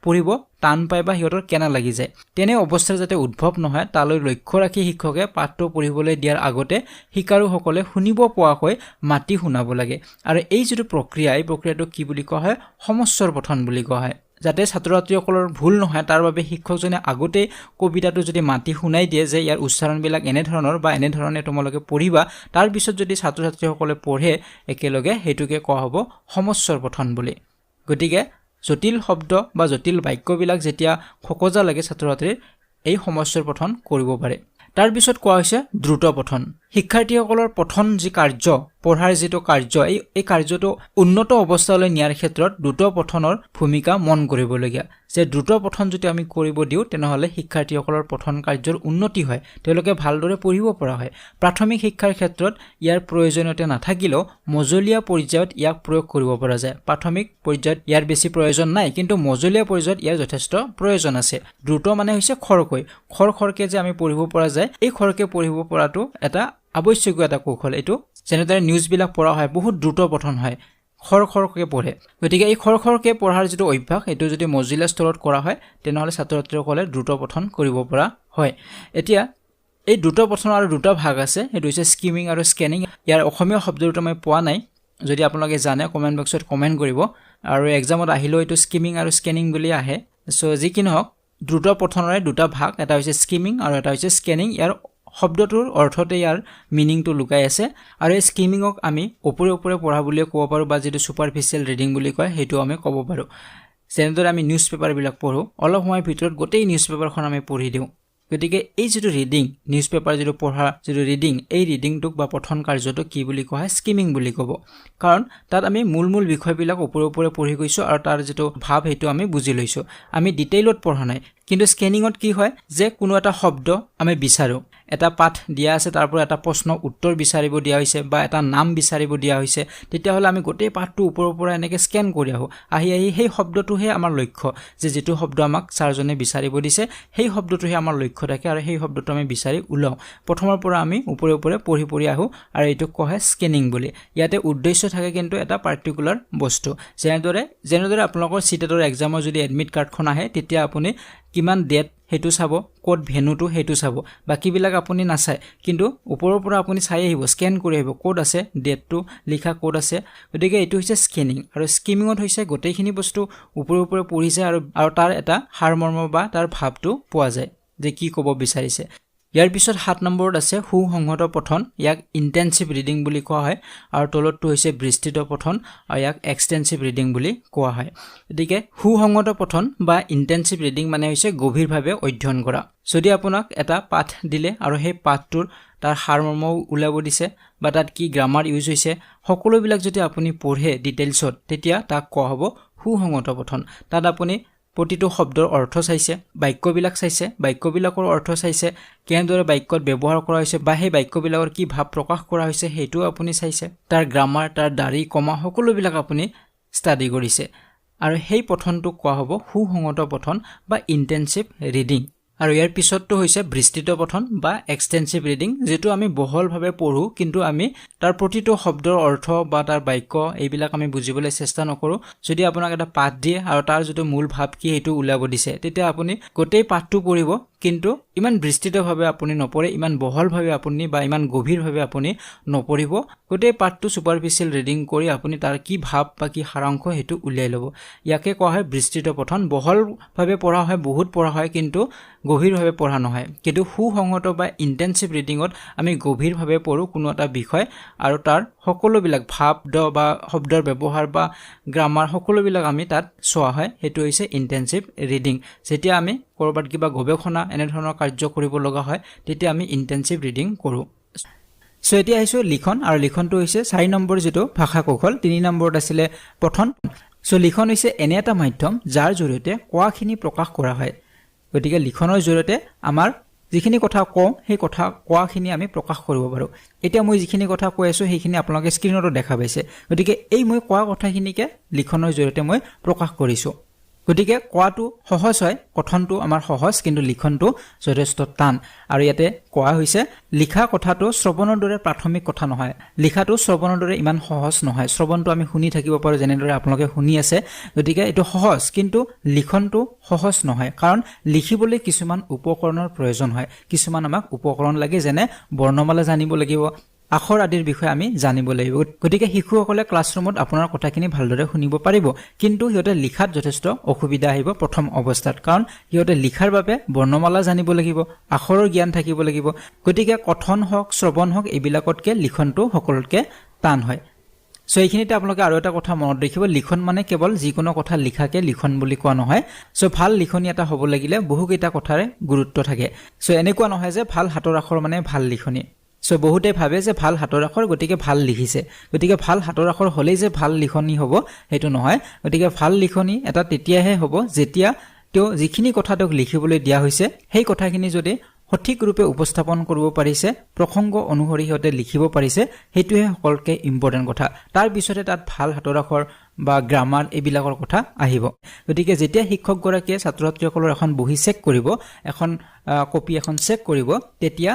পঢ়িব টান পায় বা হিহঁতৰ কেনা লাগি যায় তেনে অৱস্থাৰ যাতে উদ্ভৱ নহয় তালৈ লক্ষ্য ৰাখি শিক্ষকে পাঠটো পঢ়িবলৈ দিয়াৰ আগতে শিকাৰুসকলে শুনিব পোৱাকৈ মাতি শুনাব লাগে আৰু এই যেটো প্ৰক্ৰিয়া এই প্ৰক্ৰিয়াটো কি বুলি কোৱা হয় সমস্বৰ পঠন বুলি কোৱা হয় যাতে ছাত্ৰ-ছাত্ৰীসকলৰ ভুল নহয় তাৰ বাবে শিক্ষকজনে আগতে কবিতাটো যদি মাতি শুনাই দিয়ে যে ইয়াৰ উচ্চাৰণবিলাক এনে ধৰণৰ বা এনে ধৰণে তোমালোকে পঢ়িবা তাৰ পিছত যদি ছাত্ৰ-ছাত্ৰীসকলে পঢ়ে একেলগে হেতুকে কোৱা হ'ব সমস্বৰ পঠন বুলি গতিকে জটিল শব্দ বা জটিল বাক্যবিলাক যেতিয়া খকজা লাগে ছাত্ৰ-ছাত্ৰীৰ এই সমস্যাৰ পঠন কৰিব পাৰে তাৰ পিছত কোৱা হৈছে দ্ৰুত পঠন শিক্ষাৰ্থীসকলৰ পঠন যি কাৰ্য পঢ়াৰ যেটো কাৰ্য এই কাৰ্যটো উন্নত অৱস্থালৈ নিয়াৰ ক্ষেত্ৰত দ্ৰুত পঠনৰ ভূমিকা মন কৰিবলগীয়া যে দ্ৰুত পঠন যদি আমি কৰিব দিও তেনেহলে শিক্ষাৰ্থীসকলৰ পঠন কাৰ্যৰ উন্নতি হয় তেওঁলোকে ভালদৰে পঢ়িব পৰা হয় প্ৰাথমিক শিক্ষাৰ ক্ষেত্ৰত ইয়াৰ প্ৰয়োজনীয়তা নাথাকিলেও মজলীয়া পৰ্যায়ত ইয়াক প্ৰয়োগ কৰিব পৰা যায় প্ৰাথমিক পৰ্যায়ত ইয়াৰ বেছি প্ৰয়োজন নাই কিন্তু মজলীয়া পৰ্যায়ত ইয়াৰ যথেষ্ট প্ৰয়োজন আছে দ্ৰুত মানে হৈছে খৰকৈ যে আমি পঢ়িব পৰা যায় এই খৰকৈ পঢ়িব পৰাটো এটা আৱশ্যকীয় এটা কৌশল এটো যেনেদৰে নিউজবিলাক পঢ়া হয় বহুত দ্ৰুত পঠন হয় খৰকৈ পঢ়ে গতিকে এই খৰকৈ পঢ়াৰ যেটো অভ্যাস এটো যদি মজলীয়া স্তৰত কৰা হয় তেনেহলে ছাত্ৰ-ছাত্ৰীসকলে দ্ৰুত পঠন কৰিব পৰা হয় এতিয়া এই দ্ৰুত পঠনৰ আৰু দুটা ভাগ আছে এটো হৈছে স্কিমিং আৰু স্কেনিং ইয়াৰ অসমীয়া শব্দটো মই পোৱা নাই যদি আপোনালোকে জানে কমেন্ট বক্সত কমেন্ট কৰিব আৰু এক্সামত আহিলো এটো স্কিমিং আৰু স্কেনিং বুলি আহে সো যি কি নহওক দ্ৰুত পঠনৰে দুটা ভাগ এটা হৈছে স্কিমিং আৰু এটা হৈছে স্কেনিং ইয়াৰ শব্দটোৰ অৰ্থতে ইয়াৰ মিনিংটো লুকাই আছে আৰু এই স্কিমিংক আমি ওপৰে পঢ়া বুলি ক'ব পাৰো বা যেটো সুপাৰফিচিয়েল ৰিডিং বুলি কয় হেতু আমি ক'ব পাৰো যেনেদৰে আমি নিউজ পেপাৰ বিলাক পঢ়ো অলপ সময় ভিতৰত গোটেই নিউজ পেপাৰখন আমি পঢ়ি দিও গতিকে এই যেটো ৰিডিং নিউজ পেপাৰ যেটো পঢ়া যেটো ৰিডিং এই ৰিডিংটোক বা পঠন কাৰ্যটো কি বুলি কোৱা হয় স্কিমিং বুলি ক'ব কাৰণ তাত আমি মূল বিষয়বিলাক ওপৰে পঢ়ি গৈছো আৰু তাৰ যেটো ভাৱ হেতু আমি বুজি লৈছো আমি ডিটেইলত পঢ়া নাই কিন্তু স্কেনিংত কি হয় যে কোনো এটা শব্দ আমি বিচাৰো এটা পাঠ দিয়া আছে তাৰ পৰা এটা প্ৰশ্ন উত্তৰ বিচাৰিব দিয়া হৈছে বা এটা নাম বিচাৰিব দিয়া হৈছে তেতিয়া হলে আমি গোটেই পাঠটো ওপৰৰ পৰা এনেকৈ স্ক্যান কৰি আহি সেই শব্দটোহে আমাৰ লক্ষ্য যে যেটো শব্দ আমাক ছাৰজনে বিচাৰিব দিছে সেই শব্দটোহে আমাৰ লক্ষ্য থাকে আৰু সেই শব্দটো আমি বিচাৰি উলাও প্ৰথমৰ পৰা আমি ওপৰে ওপৰে পঢ়ি আহো আৰু এইটো কয় স্ক্যানিং বুলি ইয়াতে উদ্দেশ্য থাকে কিন্তু এটা পাৰ্টিকুলাৰ বস্তু যেনেদৰে আপোনালোকৰ সিটেটৰ এক্সামৰ যদি এডমিট কাৰ্ডখন আহে তেতিয়া আপুনি কিমান ডেট হেতু চাব কোড ভেনুটো হেতু চাব বাকিবিলাক আপুনি নাচায় কিন্তু ওপৰৰ পৰা আপুনি চাই আহিব স্ক্যান কৰি আহিব কোড আছে ডেটটো লিখা কোড আছে গতিকে এটো হৈছে স্ক্যানিং আৰু স্কিমিঙত হৈছে গোটেইখিনি বস্তু ওপৰৰ পৰা পঢ়ি যায় আৰু তাৰ এটা হাৰমৰ্ম বা তাৰ ভাৱটো পোৱা যায় যে কি ক'ব বিচাৰিছে ইয়াৰ পিছত 7 নম্বৰত আছে সুসংহত পঠন ইয়াক ইন্টেনসিভ ৰিডিং বুলি কোৱা হয় আৰু তলতটো হৈছে বিস্তৃত পঠন আৰু ইয়াক এক্সটেনসিভ ৰিডিং বুলি কোৱা হয় গতিকে সুসংহত পঠন বা ইন্টেনসিভ ৰিডিং মানে হৈছে গভীৰভাৱে অধ্যয়ন কৰা যদি আপোনাক এটা পাঠ দিলে আৰু সেই পাঠটোৰ তাৰ হাৰমৰ্ম উলাব দিছে বা তাত কি গ্ৰামাৰ ইউজ হৈছে সকলোবিলাক যদি আপুনি পঢ়ে ডিটেইলছত তেতিয়া তাক কোৱা হ'ব সুসংহত পঠন তাত আপুনি প্ৰতিটো শব্দৰ অৰ্থ চাইছে বাক্যবিলাক চাইছে বাক্যবিলাকৰ অৰ্থ চাইছে কেনেদৰে বাক্যত ব্যৱহাৰ কৰা হৈছে বা সেই বাক্যবিলাকৰ কি ভাৱ প্ৰকাশ কৰা হৈছে হেতু আপুনি চাইছে তাৰ গ্ৰামাৰ তাৰ দাৰি কমা সকলোবিলাক আপুনি ষ্টাডি কৰিছে আৰু সেই পঠনটো কোৱা হ'ব সুসংহত পঠন বা ইন্টেনসিভ ৰিডিং আৰু ইয়াৰ পিছতটো হৈছে বিস্তৃত পঠন বা এক্সটেনসিভ ৰিডিং যেটো আমি বহলভাৱে পঢ়ো কিন্তু আমি তাৰ প্ৰতিটো শব্দৰ অৰ্থ বা তাৰ বাক্য এইবিলাক আমি বুজিবলৈ চেষ্টা নকৰো যদি আপোনাক এটা পাঠ দিয়ে আৰু তাৰ যেটো মূল ভাৱ কি হেতু উলাব দিছে তেতিয়া আপুনি গোটেই পাঠটো পঢ়িব কিন্তু ইমান বিস্তৃতভাৱে আপুনি নপঢ়ে ইমান বহলভাৱে আপুনি বা ইমান গভীৰভাৱে আপুনি নপঢ়িব গোটেই পাঠটো সুপাৰফিচিয়েল ৰিডিং কৰি আপুনি তাৰ কি ভাৱ বা কি সাৰাংশ হেতু উলিয়াই ল'ব ইয়াকে কোৱা হয় বিস্তৃত পঠন বহলভাৱে পঢ়া হয় বহুত পঢ়া হয় কিন্তু গভীৰভাৱে পঢ়া নহয় কিন্তু সুসংহত বা ইন্টেনসিভ ৰিডিংত আমি গভীৰভাৱে পঢ়ো কোনো এটা বিষয় আৰু তাৰ সকলোবিলাক ভাৱ বা শব্দৰ ব্যৱহাৰ বা গ্ৰামাৰ সকলোবিলাক আমি তাত চোৱা হয় হেতু হৈছে ইন্টেনসিভ ৰিডিং যেতিয়া আমি কৰবাত কিবা গৱেষণা এনে ধৰণৰ কাৰ্য কৰিব লগা হয় তেতিয়া আমি ইন্টেনসিভ ৰিডিং কৰো সো এতিয়া আহিছো লিখন আৰু লিখনটো হৈছে 4 নম্বৰ যেটো ভাষা কৌশল 3 নম্বৰত আছিল পঠন সো লিখন হৈছে এনে এটা মাধ্যম যাৰ জৰিয়তে কোৱাখিনি প্ৰকাশ কৰা হয় গতিকে লিখনৰ জৰিয়তে আমাৰ যিখিনি কথা কওঁ সেই কথা কোৱাখিনি আমি প্ৰকাশ কৰিব পাৰো এতিয়া মই যিখিনি কথা কৈ আছো সেইখিনি আপোনালোকে স্ক্ৰিনতো দেখা পাইছে গতিকে এই মই কোৱা কথাখিনিকে লিখনৰ জৰিয়তে মই প্ৰকাশ কৰিছো গতিকে কোৱাটো সহজ হয় কথনটো আমাৰ সহজ কিন্তু লিখনটো যথেষ্ট টান আৰু ইয়াতে কোৱা হৈছে লিখা কথাটো শ্ৰৱণৰ দৰে প্ৰাথমিক কথা নহয় লিখাটো শ্ৰৱণৰ দৰে ইমান সহজ নহয় শ্ৰৱণটো আমি শুনি থাকিব পাৰো যেনেদৰে আপোনালোকে শুনি আছে গতিকে এটো সহজ কিন্তু লিখনটো সহজ নহয় কাৰণ লিখিবলৈ কিছুমান উপকৰণৰ প্ৰয়োজন হয় কিছুমান আমাক উপকৰণ লাগে যেনে বৰ্ণমালা জানিব লাগিব আখৰ আদিৰ বিষয়ে আমি জানিব লাগিব গতিকে শিশুসকলে ক্লাছৰুমত আপোনাৰ কথাখিনি ভালদৰে শুনিব পাৰিব কিন্তু হিয়তে লিখাত যথেষ্ট অসুবিধা আহিব প্ৰথম অৱস্থাত কাৰণ হিয়তে লিখাৰ বাবে বৰ্ণমালা জানিব লাগিব আখৰৰ জ্ঞান থাকিব লাগিব গতিকে কথন হওক শ্ৰৱণ হওক এইবিলাকতকে লিখনটো সকলোতকে টান হয় সো এইখিনিতে আপোনালোকে আৰু এটা কথা মনত ৰাখিব লিখন মানে কেৱল যিকোনো কথা লিখাকে লিখন বুলি কোৱা নহয় সো ভাল লিখনি এটা হ'ব লাগিলে বহুকেইটা কথাৰে গুৰুত্ব থাকে সো এনেকুৱা নহয় যে ভাল হাতৰ আখৰ মানে ভাল লিখনি সো বহুতে ভাবে যে ভাল হাতৰ আখৰ গতিকে ভাল লিখিছে গতিকে ভাল হাতৰ আখৰ হলেই যে ভাল লিখনি হ'ব হেতু নহয় গতিকে ভাল লিখনি এটা তেতিয়াহে হ'ব যেতিয়া তেওঁ যিখিনি কথা তেওঁক লিখিবলৈ দিয়া হৈছে সেই কথাখিনি যদি সঠিক ৰূপে উপস্থাপন কৰিব পাৰিছে প্ৰসংগ অনুসৰি হতে লিখিব পাৰিছে হেতুহে সকলকে ইম্পৰ্টেন্ট কথা তাৰ পিছতে তাত ভাল হাতৰ আখৰ বা গ্ৰামাৰ এইবিলাকৰ কথা আহিব গতিকে যেতিয়া শিক্ষক গৰাকীয়ে ছাত্ৰ-ছাত্ৰীসকলৰ এখন বহি চেক কৰিব এখন কপি এখন চেক কৰিব তেতিয়া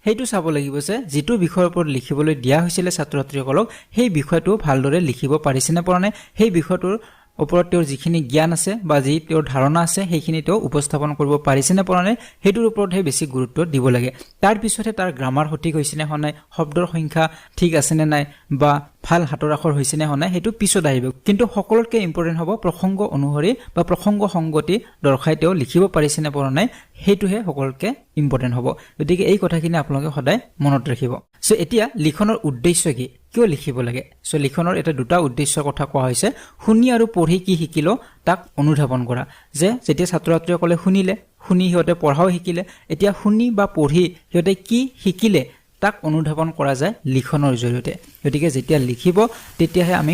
হেতু চাব লাগিব যে যেটো বিষয়ৰ ওপৰত লিখিবলৈ দিয়া হৈছিল ছাত্ৰ-ছাত্ৰীসকলক সেই বিষয়টো ভালদৰে লিখিব পাৰিছে নে পৰা নাই সেই বিষয়টোৰ ওপৰত তেওঁৰ যিখিনি জ্ঞান আছে বা যি তেওঁৰ ধাৰণা আছে সেইখিনি তেওঁ উপস্থাপন কৰিব পাৰিছে নে পৰা নাই হেতুৰ ওপৰতহে বেছি গুৰুত্ব দিব লাগে তাৰ পিছতে তাৰ গ্ৰামাৰ সঠিক হৈছে নে নাই শব্দৰ সংখ্যা ঠিক আছে নে নাই বা ভাল হাতৰ আখৰ হৈছে নে নাই হেতু পিছত আহিব কিন্তু সকলোতকৈ ইম্পৰ্টেন্ট হ'ব প্ৰসংগ অনুসৰি বা প্ৰসংগ সংগতি দৰ্শাই তেওঁ লিখিব পাৰিছে নে পৰা নাই হেতুহে সকলোতকৈ ইম্পৰ্টেন্ট হ'ব গতিকে এই কথাখিনি আপোনালোকে সদায় মনত ৰাখিব সো এতিয়া লিখনৰ উদ্দেশ্য কি কিয় লিখিব লাগে সো লিখনৰ এটা দুটা উদ্দেশ্যৰ কথা কোৱা হৈছে শুনি আৰু পঢ়ি কি শিকিলো তাক অনুধাৱন কৰা যে যেতিয়া ছাত্ৰ-ছাত্ৰীসকলে শুনি হিয়তে পঢ়াও শিকিলে এতিয়া শুনি বা পঢ়ি হিয়তে কি শিকিলে তাক অনুধাৱন কৰা যায় লিখনৰ জৰিয়তে গতিকে যেতিয়া লিখিব তেতিয়াহে আমি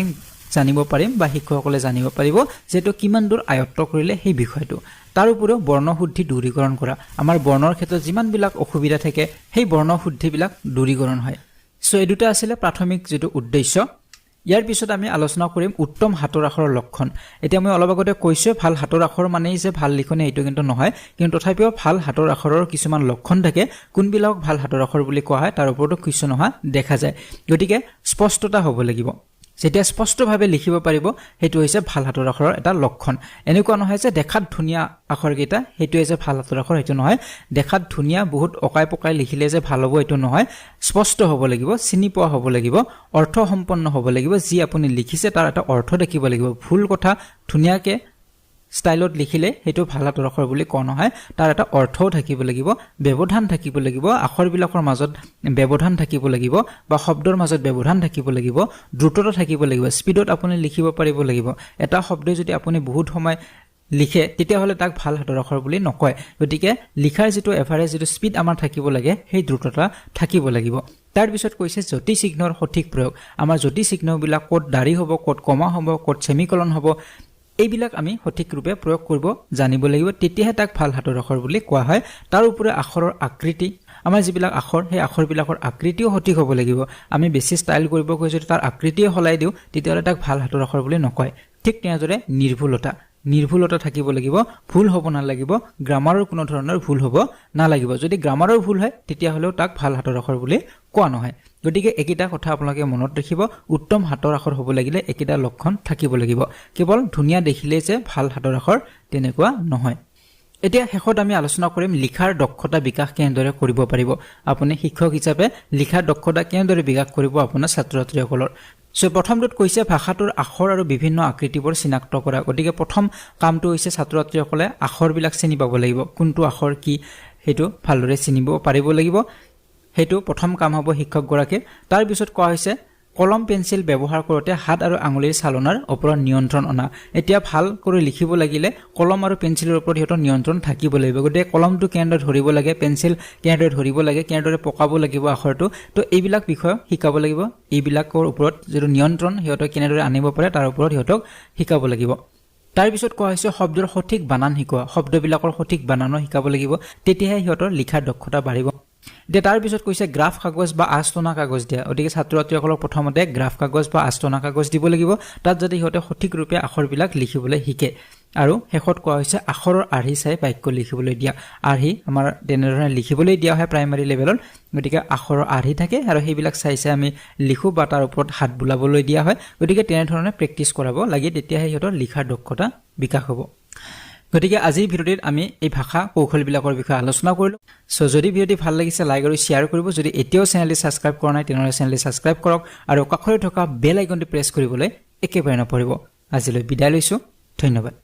জানিব পাৰিম বা শিক্ষকসকলে জানিব পাৰিব যেটো কিমান দূৰ আয়ত্ত কৰিলে সেই বিষয়টো তাৰ উপৰিও বৰ্ণশুদ্ধি দূৰীকৰণ কৰা আমাৰ বৰ্ণৰ ক্ষেত্ৰত যিমানবিলাক অসুবিধা থাকে সেই বৰ্ণশুদ্ধিবিলাক দূৰীকৰণ হয় সো এই দুটা আছিল প্ৰাথমিক যেটো উদ্দেশ্য ইয়াৰ পিছত আমি আলোচনা কৰিম উত্তম হাতৰ আখৰৰ লক্ষণ এতিয়া মই অলপ আগতে কৈছো ভাল হাতৰ আখৰ মানে যে ভাল লিখনে এইটো কিন্তু নহয় কিন্তু তথাপিও ভাল হাতৰ আখৰৰ কিছুমান লক্ষণ থাকে কোনবিলাক ভাল হাতৰ আখৰ বুলি কোৱা হয় তাৰ ওপৰতো কুৱেশ্যন অহা দেখা যায় গতিকে স্পষ্টতা হ'ব লাগিব যেতিয়া স্পষ্টভাৱে লিখিব পাৰিব হেতু হৈছে ভাল হাতৰ আখৰৰ এটা লক্ষণ এনেকুৱা নহয় যে দেখাত ধুনিয়া আখৰ কেইটা হেতু হৈছে ভাল হাতৰ আখৰ হেতু নহয় দেখাত ধুনিয়া বহুত অকাই পকাই লিখিলে যে ভাল হ'ব এটো নহয় স্পষ্ট হ'ব লাগিব চিনি পোৱা হ'ব লাগিব অৰ্থ সম্পন্ন হ'ব লাগিব যি আপুনি লিখিছে তাৰ এটা অৰ্থ দেখিব লাগিব ভুল কথা ধুনিয়াকে স্টাইলত লিখিলে হেতু ভাল হাতৰ আখৰ বুলি কোৱা নহয় তাৰ এটা অৰ্থও থাকিব লাগিব ব্যৱধান থাকিব লাগিব আখৰবিলাকৰ মাজত ব্যৱধান থাকিব লাগিব বা শব্দৰ মাজত ব্যৱধান থাকিব লাগিব দ্ৰুততা থাকিব লাগিব স্পিডত আপুনি লিখিব পাৰিব লাগিব এটা শব্দই যদি আপুনি বহুত সময় লিখে তেতিয়া হলে তাক ভাল হাতৰ আখৰ বুলি নকয় গতিকে লিখাৰ যেটো এভাৰেজ যেটো স্পিড আমাৰ থাকিব লাগে সেই দ্ৰুততা থাকিব লাগিব তাৰ পিছত কৈছে জ্যোতি চিহ্নৰ সঠিক প্ৰয়োগ আমাৰ জ্যোতি চিহ্নবিলাক ক'ত দাঢ়ি হ'ব ক'ত কমা হ'ব ক'ত সেমিকলন হ'ব এইবিলাক আমি সঠিক ৰূপে প্ৰয়োগ কৰিব জানিব লাগিব তেতিয়াহে তাক ভাল হাতৰ আখৰ বুলি কোৱা হয় তাৰ উপৰি আখৰৰ আকৃতি আমাৰ যিবিলাক আখৰ সেই আখৰবিলাকৰ আকৃতিও সঠিক হ'ব লাগিব আমি বেছি ষ্টাইল কৰিব গৈ যদি তাৰ আকৃতিয়ে হলাই দিও তেতিয়াহলে তাক ভাল হাতৰ আখৰ বুলি নকয় ঠিক তেনেদৰে নিৰ্ভুলতা থাকিব লাগিব ভুল হ'ব নালাগিব গ্ৰামাৰৰ কোনো ধৰণৰ ভুল হ'ব নালাগিব যদি গ্ৰামাৰৰ ভুল হয় তেতিয়া হলেও তাক ভাল হাতৰ আখৰ বুলি কোৱা নহয় গতিকে একিটা কথা আপোনালোকে মনত ৰাখিব উত্তম হাতৰ আখৰ হ'ব লাগিলে একিটা লক্ষণ থাকিব লাগিব কেৱল ধুনিয়া দেখিলে যে ভাল হাতৰ আখৰ তেনেকুৱা নহয় এতিয়া শেষত আমি আলোচনা কৰিম লিখাৰ দক্ষতা বিকাশ কেনেদৰে কৰিব পাৰিব আপুনি শিক্ষক হিচাপে লিখাৰ দক্ষতা কেনেদৰে বিকাশ কৰিব আপোনাৰ ছাত্ৰ-ছাত্ৰীসকলৰ সো প্ৰথমটোত কৈছে ভাষাটোৰ আখৰ আৰু বিভিন্ন আকৃতিবোৰ চিনাক্ত কৰা গতিকে প্ৰথম কামটো হৈছে ছাত্ৰ-ছাত্ৰীসকলে আখৰবিলাক চিনি পাব লাগিব কোনটো আখৰ কি হেতু ভালদৰে চিনিব পাৰিব লাগিব হেতু প্ৰথম কাম হ'ব শিক্ষক গৰাকীৰ তাৰ পিছত কোৱা হৈছে কলম পেন্সিল ব্যৱহাৰ কৰোতে হাত আৰু আঙুলিৰ চালনাৰ ওপৰত নিয়ন্ত্ৰণ অনা এতিয়া ভাল কৰি লিখিব লাগিলে কলম আৰু পেন্সিলৰ ওপৰত হেতৰ নিয়ন্ত্ৰণ থাকিব লাগিব গতিকে কলমটো কেনেদৰে ধৰিব লাগে পেন্সিল কেনেদৰে ধৰিব লাগে কেনেদৰে পকাব লাগিব আখৰটো তো এইবিলাক বিষয় শিকাব লাগিব এইবিলাকৰ ওপৰত যেটো নিয়ন্ত্ৰণ হেতৰ কেনেদৰে আনিব পাৰে তাৰ ওপৰত হেতক শিকাব লাগিব তাৰ পিছত কোৱা হৈছে শব্দৰ সঠিক বানান শিকোৱা শব্দবিলাকৰ সঠিক বানানো শিকাব লাগিব তেতিয়াহে হেতৰ লিখাৰ দক্ষতা বাঢ়িব দে তাৰ পিছত কৈছে গ্ৰাফ কাগজ বা আস্তনা কাগজ দিয়া ওদিকে ছাত্ৰ-ছাত্ৰীসকলক প্ৰথমতে গ্ৰাফ কাগজ বা আস্তনা কাগজ দিব লাগিব তাত যদি হেতে সঠিক ৰূপে আখৰবিলাক লিখিবলৈ শিকে আৰু শেষত কোৱা হৈছে আখৰৰ আৰ্হি চাই বাক্য লিখিবলৈ দিয়া আৰ্হি আমাৰ তেনেধৰণে লিখিবলৈ দিয়া হয় প্ৰাইমাৰী লেভেলত গতিকে আখৰৰ আৰ্হি থাকে আৰু সেইবিলাক চাইছে আমি লিখো বা তাৰ ওপৰত হাত বুলাবলৈ দিয়া হয় গতিকে তেনেধৰণে প্ৰেক্টিস কৰাব লাগে তেতিয়াহে হেতৰ লিখাৰ দক্ষতা বিকাশ হ'ব গতিকে আজিৰ ভিডিওত আমি এই ভাষা কৌশলবিলাকৰ বিষয়ে আলোচনা কৰিলো সো যদি ভিডিওটি ভাল লাগিছে লাইক আৰু শেয়াৰ কৰিব যদি এতিয়াও চেনেলটি সাবস্ক্ৰাইব কৰা নাই তেনেহলে চেনেলটি সাবস্ক্ৰাইব কৰক আৰু কাষতে থকা বেল আইকনটি প্ৰেছ কৰিবলৈ একেবাৰে নপৰিব আজিলৈ বিদায় লৈছো ধন্যবাদ